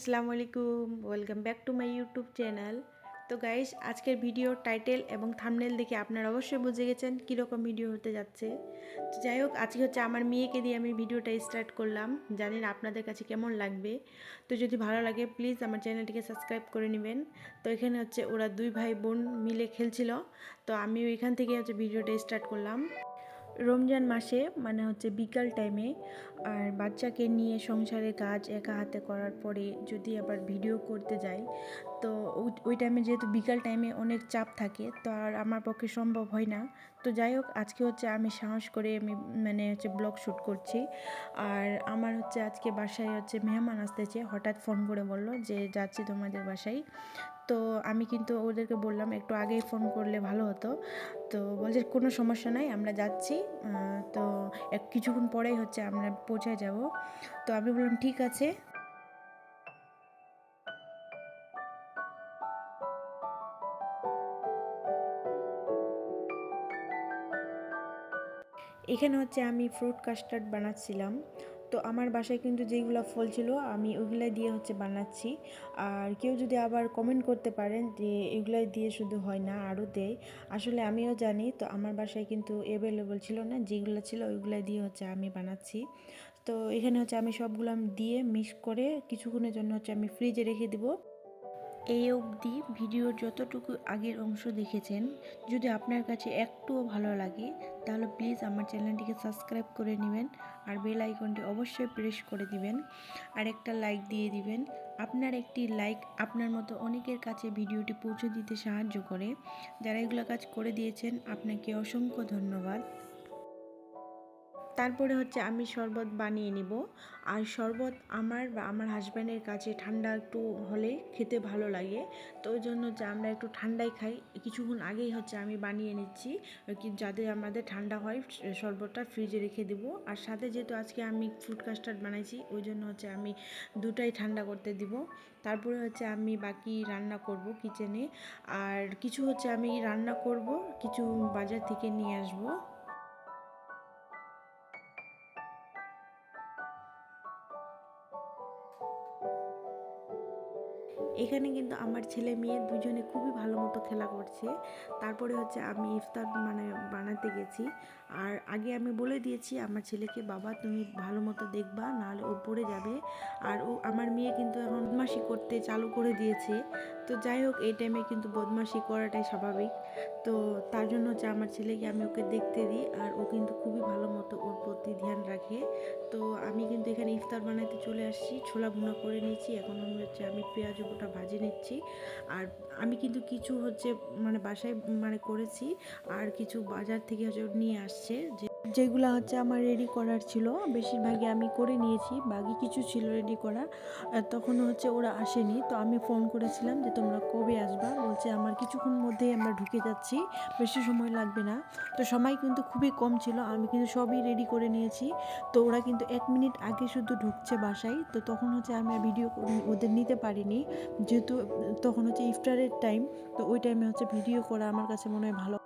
আসসালামু আলাইকুম, welcome back to my YouTube channel. তো গাইস, আজকের ভিডিও টাইটেল এবং থাম্বনেল দেখে আপনারা অবশ্যই বুঝে গেছেন কীরকম ভিডিও হতে যাচ্ছে। তো যাই হোক, আজকে হচ্ছে আমার মেয়েকে দিয়ে আমি ভিডিওটা স্টার্ট করলাম। জানি না আপনাদের কাছে কেমন লাগবে। তো যদি ভালো লাগে প্লিজ আমার চ্যানেলটিকে সাবস্ক্রাইব করে নেবেন। তো এখানে হচ্ছে ওরা দুই ভাই বোন মিলে খেলছিল। তো আমি ওইখান থেকে হচ্ছে ভিডিওটা স্টার্ট করলাম। রমজান মাসে মানে হচ্ছে বিকাল টাইমে আর বাচ্চাকে নিয়ে সংসারের কাজ একা হাতে করার পরে যদি আবার ভিডিও করতে যাই, তো ওই টাইমে যেহেতু বিকাল টাইমে অনেক চাপ থাকে, তো আর আমার পক্ষে সম্ভব হয় না। তো যাই হোক, আজকে হচ্ছে আমি সাহস করে আমি মানে হচ্ছে ব্লগ শ্যুট করছি। আর আমার হচ্ছে আজকে বাসায় হচ্ছে মেহমান আসতেছে, হঠাৎ ফোন করে বললো যে যাচ্ছি তোমাদের বাসায়। তো আমি কিন্তু ওদেরকে বললাম একটু আগেই ফোন করলে ভালো হতো। তো বলছে কোনো সমস্যা নাই, আমরা যাচ্ছি। তো কিছুক্ষণ পরেই হচ্ছে আমরা পৌঁছে যাব। তো আমি বললাম ঠিক আছে। এখানে হচ্ছে আমি ফ্রুট কাস্টার্ড বানাচ্ছিলাম। তো আমার বাসায় কিন্তু যেগুলো ফল ছিল আমি ওইগুলো দিয়ে হচ্ছে বানাচ্ছি। আর কেউ যদি আবার কমেন্ট করতে পারেন যে এগুলাই দিয়ে শুধু হয় না, আরও দেয়। আসলে আমিও জানি, তো আমার বাসায় কিন্তু অ্যাভেলেবল ছিল না, যেগুলো ছিল ওইগুলো দিয়ে হচ্ছে আমি বানাচ্ছি। তো এখানে হচ্ছে আমি সবগুলো দিয়ে মিক্স করে কিছুক্ষণের জন্য হচ্ছে আমি ফ্রিজে রেখে দেবো। এই অবধি ভিডিওর যতটুকু আগের অংশ দেখেছেন, যদি আপনার কাছে একটুও ভালো লাগে তাহলে প্লিজ আমার চ্যানেলটিকে সাবস্ক্রাইব করে নেবেন। আর বেল আইকনটি অবশ্যই প্রেস করে দিবেন, আর একটা লাইক দিয়ে দিবেন। আপনার একটি লাইক আপনার মতো অনেকের কাছে ভিডিওটি পৌঁছে দিতে সাহায্য করে। যারা এগুলো কাজ করে দিয়েছেন আপনাকে অসংখ্য ধন্যবাদ। তারপরে হচ্ছে আমি শরবত বানিয়ে নিব। আর শরবত আমার বা আমার হাজব্যান্ডের কাছে ঠান্ডা একটু হলে খেতে ভালো লাগে। তো ওই জন্য হচ্ছে আমরা একটু ঠান্ডাই খাই। কিছুক্ষণ আগেই হচ্ছে আমি বানিয়ে নিচ্ছি, যাতে আমাদের ঠান্ডা হয়। শরবতটা ফ্রিজে রেখে দেবো। আর সাথে যেহেতু আজকে আমি ফ্রুট কাস্টার্ড বানাইছি, ওই জন্য হচ্ছে আমি দুটাই ঠান্ডা করতে দিব। তারপরে হচ্ছে আমি বাকি রান্না করব কিচেনে। আর কিছু হচ্ছে আমি রান্না করব, কিছু বাজার থেকে নিয়ে আসবো। এখানে কিন্তু আমার ছেলে মেয়ে দুজনে খুবই ভালো মতো খেলা করছে। তারপরে হচ্ছে আমি ইফতার মানে বানাতে গেছি। আর আগে আমি বলে দিয়েছি আমার ছেলেকে, বাবা তুমি ভালো মতো দেখবা, নাহলে ও পড়ে যাবে। আর আমার মেয়ে কিন্তু এখন বদমাশি করতে চালু করে দিয়েছে। তো যাই হোক, এই টাইমে কিন্তু বদমাশি করাটাই স্বাভাবিক। তো তার জন্য হচ্ছে আমার ছেলেকে আমি ওকে দেখতে দিই, আর ও কিন্তু খুবই ভালো মতো ওর প্রতি ধ্যান রাখে। তো আমি কিন্তু এখানে ইফতার বানাতে চলে আসছি, ছোলা ভুনা করে নিয়েছি। এখন হচ্ছে আমি পেঁয়াজ গোটা ভাজি নিচ্ছি। আর আমি কিন্তু কিছু হচ্ছে মানে বাসায় মানে করেছি, আর কিছু বাজার থেকে হচ্ছে নিয়ে আসছে, যেগুলো হচ্ছে আমার রেডি করার ছিল। বেশিরভাগই আমি করে নিয়েছি, বাকি কিছু ছিল রেডি করা। তখন হচ্ছে ওরা আসেনি, তো আমি ফোন করেছিলাম যে তোমরা কবে আসবা। বলছে আমার কিছুক্ষণ মধ্যেই আমরা ঢুকে যাচ্ছি, বেশি সময় লাগবে না। তো সময় কিন্তু খুবই কম ছিল, আমি কিন্তু সবই রেডি করে নিয়েছি। তো ওরা কিন্তু 1 মিনিট আগে শুধু ঢুকছে বাসায়। তো তখন হচ্ছে আমি ভিডিও ওদের নিতে পারিনি, যেহেতু তখন হচ্ছে ইফতারের টাইম। তো ওই টাইমে হচ্ছে ভিডিও করা আমার কাছে মনে হয় ভালো।